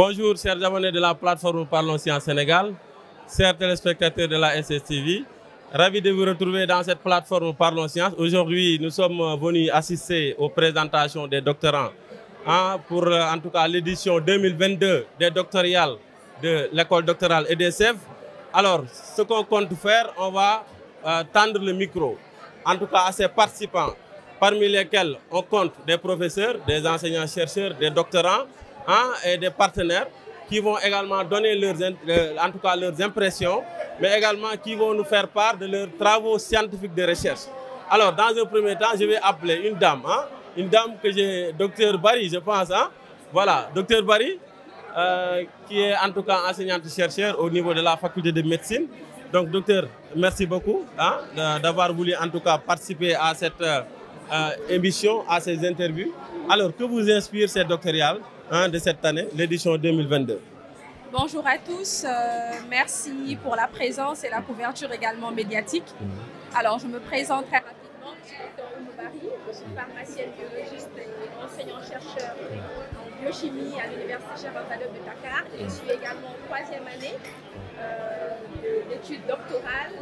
Bonjour, chers abonnés de la plateforme Parlons Sciences Sénégal, chers téléspectateurs de la SSTV. Ravi de vous retrouver dans cette plateforme Parlons Sciences. Aujourd'hui, nous sommes venus assister aux présentations des doctorants pour en tout cas l'édition 2022 des doctorales de l'école doctorale EDCEV. Alors, ce qu'on compte faire, on va tendre le micro, en tout cas à ces participants, parmi lesquels on compte des professeurs, des enseignants-chercheurs, des doctorants et des partenaires qui vont également donner en tout cas leurs impressions, mais également qui vont nous faire part de leurs travaux scientifiques de recherche. Alors, dans un premier temps, je vais appeler une dame que j'ai, Dr Barry, je pense. Voilà, Dr Barry, qui est en tout cas enseignante-chercheur au niveau de la faculté de médecine. Donc, docteur, merci beaucoup d'avoir voulu en tout cas participer à cette émission, à ces interviews. Alors, que vous inspire ces doctorales de cette année, l'édition 2022? Bonjour à tous, merci pour la présence et la couverture également médiatique. Alors, je me présente très rapidement, je suis Dr Oumou Barry, je suis pharmacienne biologiste et enseignant-chercheur en biochimie à l'Université Cheikh Anta Diop de Dakar. Et je suis également en 3e année d'études doctorales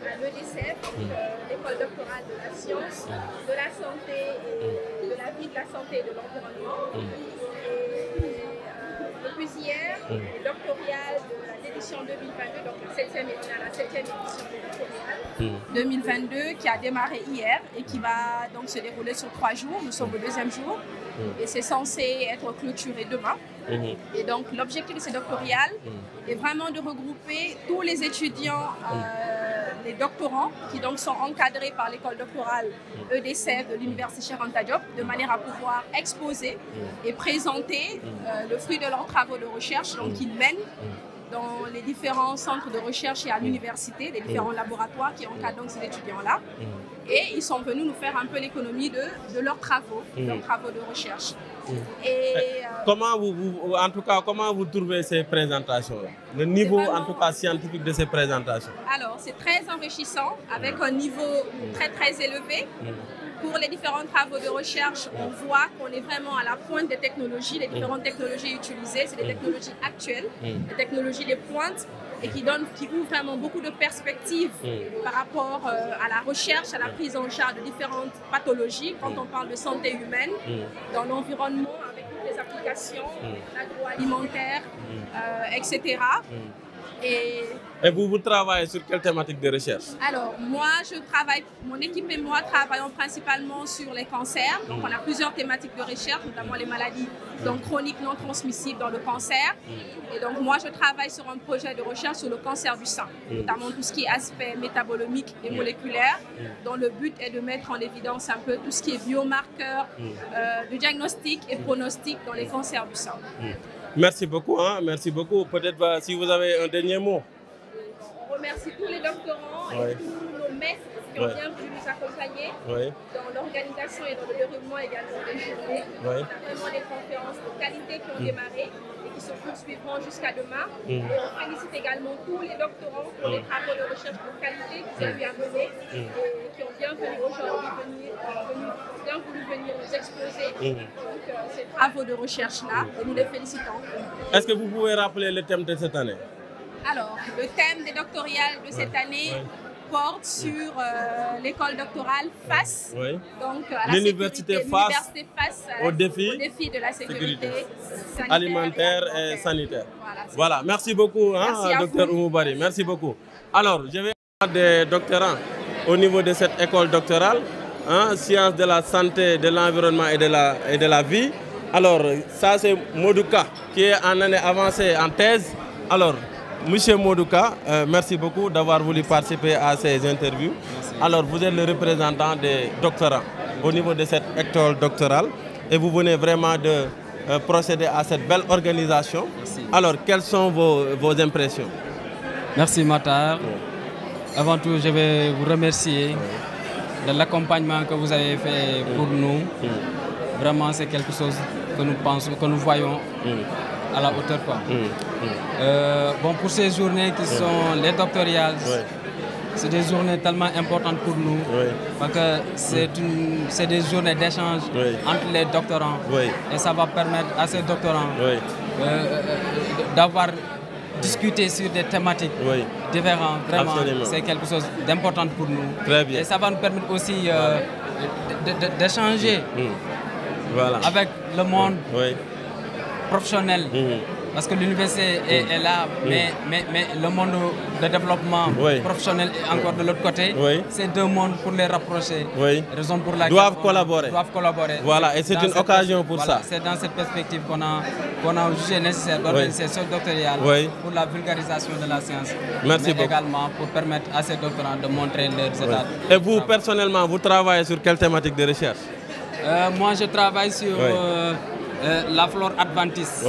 à l'EDCEV, l'école doctorale de la science, de la santé et de la vie, de la santé et de l'environnement. Depuis hier, le doctoral de l'édition 2022, donc la 7e édition du doctoral 2022 qui a démarré hier et qui va donc se dérouler sur 3 jours. Nous sommes au 2e jour et c'est censé être clôturé demain. Et donc l'objectif de ce doctoral est vraiment de regrouper tous les étudiants, les doctorants qui donc sont encadrés par l'école doctorale EDCEV de l'Université Cheikh Anta Diop, de manière à pouvoir exposer et présenter le fruit de leurs travaux de recherche qu'ils mènent dans les différents centres de recherche et à l'université, les différents laboratoires qui encadrent donc ces étudiants-là. Et ils sont venus nous faire un peu l'économie de leurs travaux de recherche. Et, comment comment vous trouvez ces présentations-là? Le niveau vraiment, en tout cas scientifique de ces présentations? Alors, c'est très enrichissant, avec un niveau très élevé. Pour les différents travaux de recherche, on voit qu'on est vraiment à la pointe des technologies. Les différentes technologies utilisées, c'est des technologies actuelles, des technologies de pointe, et qui ouvrent vraiment beaucoup de perspectives par rapport à la recherche, à la prise en charge de différentes pathologies. Quand on parle de santé humaine, dans l'environnement, avec toutes les applications, l'agroalimentaire, etc. Et vous travaillez sur quelle thématique de recherche? Alors, mon équipe et moi travaillons principalement sur les cancers. Donc, on a plusieurs thématiques de recherche, notamment les maladies chroniques non transmissibles dans le cancer. Et donc, moi, je travaille sur un projet de recherche sur le cancer du sein, notamment tout ce qui est aspect métabolomique et moléculaire, dont le but est de mettre en évidence un peu tout ce qui est biomarqueur de diagnostic et pronostic dans les cancers du sein. Merci beaucoup, merci beaucoup. Peut-être si vous avez un dernier mot. On remercie tous les doctorants et tous nos maîtres qui ont bien voulu nous accompagner dans l'organisation et dans le déroulement également des journées. On a vraiment des conférences de qualité qui ont démarré et qui se poursuivront jusqu'à demain. Et on félicite également tous les doctorants pour les travaux de recherche de qualité qu'ils ont bien menés et qui ont bien voulu aujourd'hui venir nous exposer ces travaux de recherche-là et nous les félicitons. Est-ce que vous pouvez rappeler le thème de cette année? Alors, le thème des doctorales de cette année porte sur l'école doctorale face, donc l'université face au défi de la sécurité alimentaire et sanitaire. Voilà, merci beaucoup, Dr Oumou Barry, merci beaucoup. Alors, je vais parler des doctorants au niveau de cette école doctorale, sciences de la santé, de l'environnement et de la vie. Alors, ça c'est Modouka qui est en année avancée en thèse. Alors, Monsieur Modouka, merci beaucoup d'avoir voulu participer à ces interviews. Merci. Alors, vous êtes le représentant des doctorants au niveau de cette école doctorale et vous venez vraiment de procéder à cette belle organisation. Merci. Alors, quelles sont vos impressions? Merci Matar. Avant tout, je vais vous remercier de l'accompagnement que vous avez fait pour nous. Vraiment, c'est quelque chose que nous pensons, que nous voyons à la hauteur. Bon, pour ces journées qui sont les doctorales, c'est des journées tellement importantes pour nous parce que c'est des journées d'échange entre les doctorants et ça va permettre à ces doctorants d'avoir discuté sur des thématiques différentes. Vraiment, c'est quelque chose d'important pour nous. Très bien. Et ça va nous permettre aussi d'échanger avec le monde professionnel. Parce que l'université est là, mais le monde de développement professionnel est encore de l'autre côté. C'est deux mondes pour les rapprocher. Raison pour laquelle doivent collaborer. Voilà, et c'est une occasion pour ça. C'est dans cette perspective qu'on a jugé nécessaire d'organiser ce doctoral pour la vulgarisation de la science. Merci beaucoup. Également pour permettre à ces doctorants de montrer leurs états. Et vous, personnellement, vous travaillez sur quelle thématique de recherche? Moi, je travaille sur la flore adventice.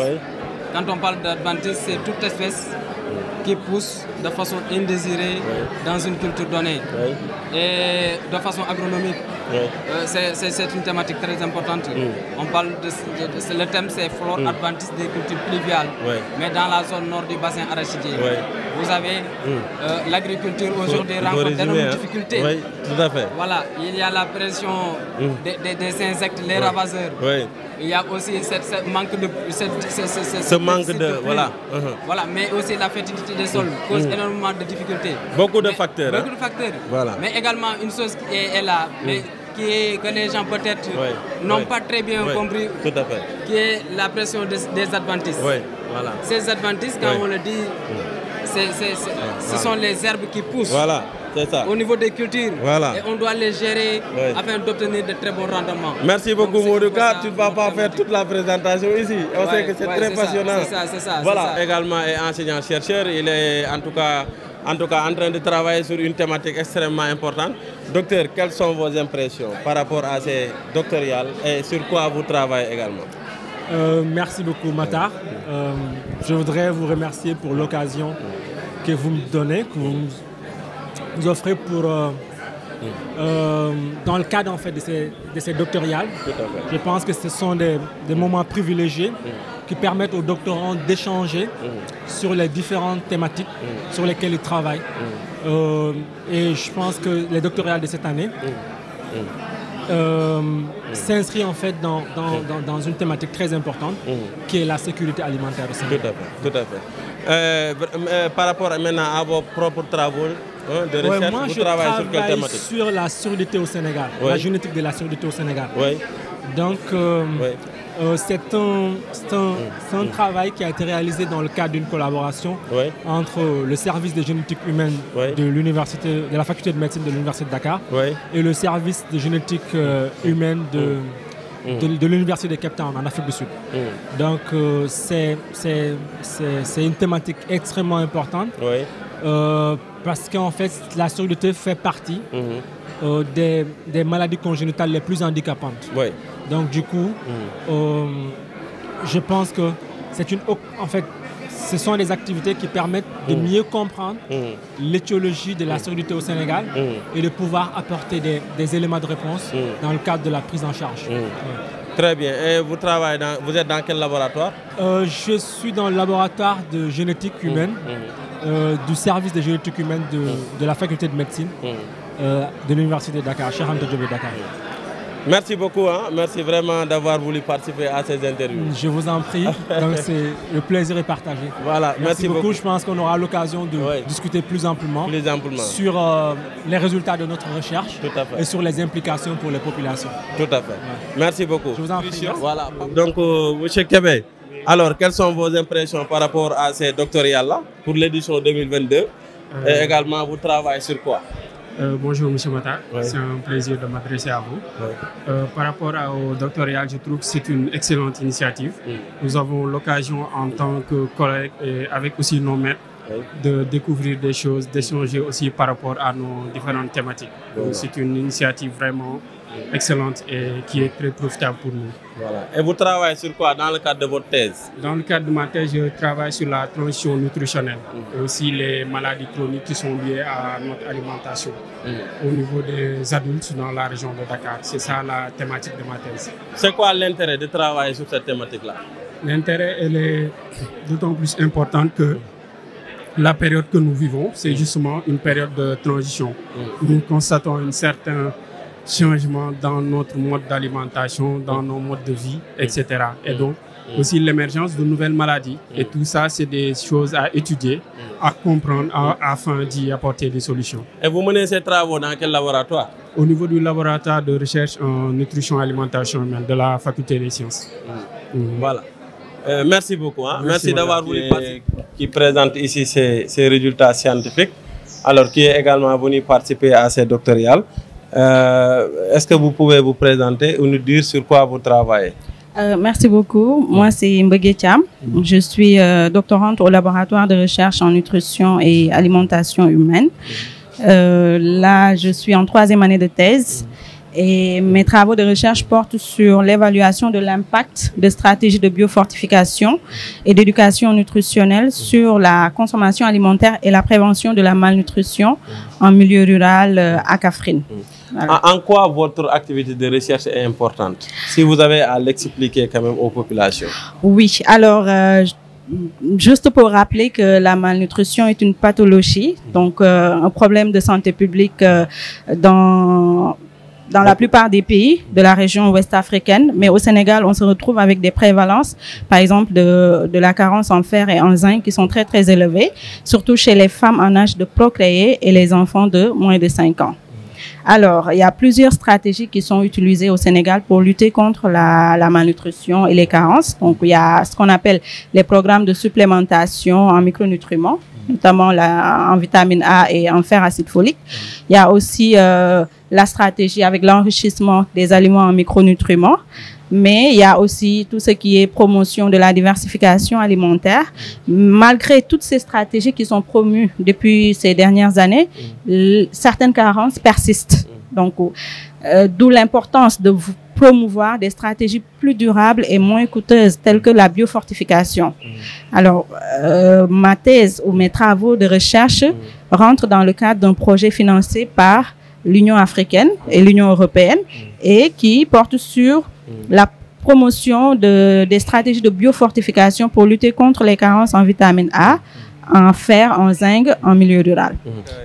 Quand on parle d'adventice, c'est toute espèce qui pousse de façon indésirée dans une culture donnée. Et de façon agronomique, c'est une thématique très importante. On parle le thème, c'est flore adventice des cultures pluviales, mais dans la zone nord du bassin arachidien. Vous avez l'agriculture aujourd'hui rencontre d'énormes difficultés. Oui, tout à fait. Voilà, il y a la pression des insectes, les ravageurs. Il y a aussi ce manque de... Voilà, mais aussi la fertilité des sols cause énormément de difficultés. Beaucoup de facteurs. Beaucoup de facteurs. Voilà. Mais également une chose qui est là, mais que les gens peut-être n'ont pas très bien compris, qui est la pression des adventistes. Voilà. Ces adventistes, quand on le dit, ce sont les herbes qui poussent. C'est ça. Au niveau des cultures. Et on doit les gérer afin d'obtenir de très bons rendements. Merci beaucoup, Mourouka. Tu ne vas pas faire toute la présentation ici. On sait que c'est très passionnant. C'est ça. Voilà. Également, est enseignant-chercheur. Il est en tout cas en train de travailler sur une thématique extrêmement importante. Docteur, quelles sont vos impressions par rapport à ces doctorales et sur quoi vous travaillez également? Merci beaucoup, Matar. Je voudrais vous remercier pour l'occasion que vous me donnez, que vous nous offrez pour, dans le cadre en fait, de ces doctorales. Je pense que ce sont des moments privilégiés qui permettent aux doctorants d'échanger sur les différentes thématiques sur lesquelles ils travaillent. Et je pense que les doctorales de cette année s'inscrit en fait dans une thématique très importante qui est la sécurité alimentaire au Sénégal. Tout à fait. Par rapport maintenant à vos propres travaux de recherche, moi, vous travaillez sur quelle thématique? Sur la surdité au Sénégal, la génétique de la surdité au Sénégal. Donc c'est un travail qui a été réalisé dans le cadre d'une collaboration entre le service de génétique humaine de la faculté de médecine de l'université de Dakar et le service de génétique humaine de l'université de Cape Town en Afrique du Sud. Donc c'est une thématique extrêmement importante parce qu'en fait la surdité fait partie des maladies congénitales les plus handicapantes. Donc du coup, je pense que ce sont des activités qui permettent de mieux comprendre l'étiologie de la surdité au Sénégal et de pouvoir apporter des éléments de réponse dans le cadre de la prise en charge. Très bien. Et vous êtes dans quel laboratoire? Je suis dans le laboratoire de génétique humaine du service de génétique humaine de la faculté de médecine de l'université de Dakar, Cheikh Anta Diop de Dakar. Merci beaucoup, merci vraiment d'avoir voulu participer à ces interviews. Je vous en prie, donc le plaisir est partagé. Voilà, merci beaucoup. Je pense qu'on aura l'occasion de discuter plus amplement sur les résultats de notre recherche et sur les implications pour les populations. Tout à fait. Merci beaucoup. Je vous en prie. Voilà. Donc, M. Kébé, alors quelles sont vos impressions par rapport à ces doctorales-là pour l'édition 2022 et également vous travaillez sur quoi? Bonjour M. Matar, c'est un plaisir de m'adresser à vous. Par rapport au doctoral, je trouve que c'est une excellente initiative. Nous avons l'occasion en tant que collègues et avec aussi nos maîtres de découvrir des choses, d'échanger aussi par rapport à nos différentes thématiques. C'est une initiative vraiment excellente et qui est très profitable pour nous. Et vous travaillez sur quoi dans le cadre de votre thèse? Dans le cadre de ma thèse, je travaille sur la transition nutritionnelle et aussi les maladies chroniques qui sont liées à notre alimentation au niveau des adultes dans la région de Dakar. C'est ça la thématique de ma thèse. C'est quoi l'intérêt de travailler sur cette thématique-là? L'intérêt est d'autant plus important que la période que nous vivons, c'est justement une période de transition. Nous constatons une certaine changements dans notre mode d'alimentation, dans nos modes de vie, etc. Et donc, aussi l'émergence de nouvelles maladies. Et tout ça, c'est des choses à étudier, à comprendre, afin d'y apporter des solutions. Et vous menez ces travaux dans quel laboratoire? Au niveau du laboratoire de recherche en nutrition et alimentation humaine de la faculté des sciences. Voilà. Merci beaucoup. Merci d'avoir voulu participer. Qui présente ici ses résultats scientifiques, alors qui est également venu participer à ces doctorales. Est-ce que vous pouvez vous présenter ou nous dire sur quoi vous travaillez? Merci beaucoup. Moi, c'est Mbege Thiam. Je suis doctorante au laboratoire de recherche en nutrition et alimentation humaine. Là, je suis en 3e année de thèse et mes travaux de recherche portent sur l'évaluation de l'impact de stratégies de biofortification et d'éducation nutritionnelle sur la consommation alimentaire et la prévention de la malnutrition en milieu rural à Kaffrine. Voilà. En quoi votre activité de recherche est importante, si vous avez à l'expliquer quand même aux populations? Oui, alors juste pour rappeler que la malnutrition est une pathologie, donc un problème de santé publique dans la plupart des pays de la région ouest africaine, mais au Sénégal, on se retrouve avec des prévalences, par exemple de la carence en fer et en zinc qui sont très très élevées, surtout chez les femmes en âge de procréer et les enfants de moins de 5 ans. Alors, il y a plusieurs stratégies qui sont utilisées au Sénégal pour lutter contre la malnutrition et les carences. Donc, il y a ce qu'on appelle les programmes de supplémentation en micronutriments, notamment en vitamine A et en fer acide folique. Il y a aussi la stratégie avec l'enrichissement des aliments en micronutriments. Mais il y a aussi tout ce qui est promotion de la diversification alimentaire. Malgré toutes ces stratégies qui sont promues depuis ces dernières années, certaines carences persistent. Donc, d'où l'importance de promouvoir des stratégies plus durables et moins coûteuses, telles que la biofortification. Alors, ma thèse ou mes travaux de recherche rentrent dans le cadre d'un projet financé par l'Union africaine et l'Union européenne et qui porte sur la promotion des stratégies de biofortification pour lutter contre les carences en vitamine A, en fer, en zinc, en milieu rural.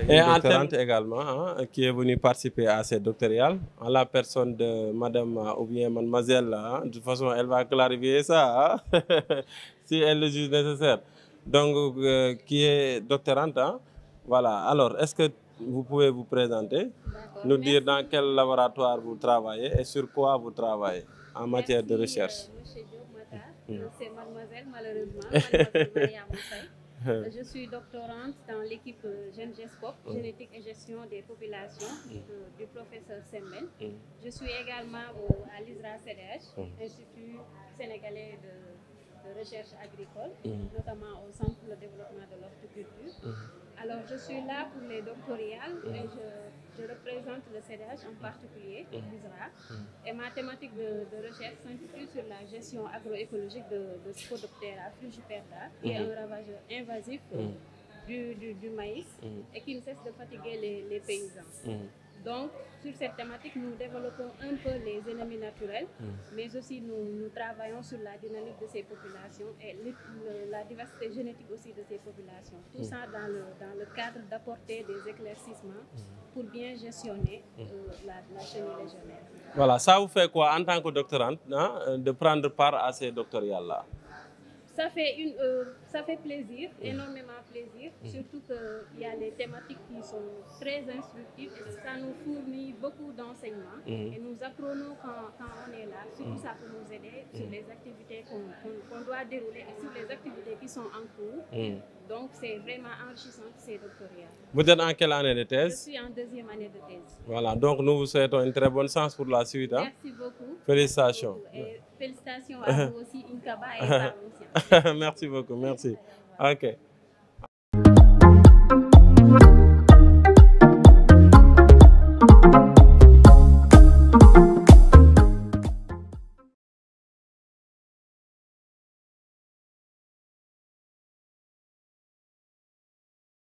Et en doctorante également, qui est venue participer à ces doctorales, en la personne de madame ou bien mademoiselle, de toute façon elle va clarifier ça, si elle le juge nécessaire. Donc, qui est doctorante, voilà. Alors, est-ce que vous pouvez vous présenter, nous dire dans quel laboratoire vous travaillez et sur quoi vous travaillez en matière de recherche? Monsieur Diop Matar, c'est mademoiselle malheureusement, mademoiselle Mariam Faye. Je suis doctorante dans l'équipe GENGESCOP, génétique et gestion des populations du professeur Sembène. Je suis également à l'ISRA-CDH, Institut sénégalais de recherche agricole, notamment au Centre de développement de l'horticulture. Alors, je suis là pour les doctorales et je représente le CDH en particulier, l'ISRA. Et ma thématique de recherche s'intitule sur la gestion agroécologique de Spodoptera frugiperda, qui est un ravageur invasif du maïs et qui ne cesse de fatiguer les paysans. Donc, sur cette thématique, nous développons un peu les ennemis naturels, mais aussi nous travaillons sur la dynamique de ces populations et la diversité génétique aussi de ces populations. Tout ça dans le cadre d'apporter des éclaircissements pour bien gestionner la chenille légionnaire. Voilà, ça vous fait quoi en tant que doctorante de prendre part à ces doctorales-là? Ça fait plaisir, énormément plaisir, surtout qu'il y a des thématiques qui sont très instructives et ça nous fournit beaucoup d'enseignements et nous apprenons quand on est là, surtout ça peut nous aider sur les activités qu'on doit dérouler et sur les activités qui sont en cours. Donc c'est vraiment enrichissant ces doctorats. Vous êtes en quelle année de thèse? Je suis en 2e année de thèse. Voilà, donc nous vous souhaitons une très bonne chance pour la suite. Merci beaucoup. Félicitations. Et félicitations à vous aussi, Inkaba et Sarou. Merci beaucoup, merci. Ok.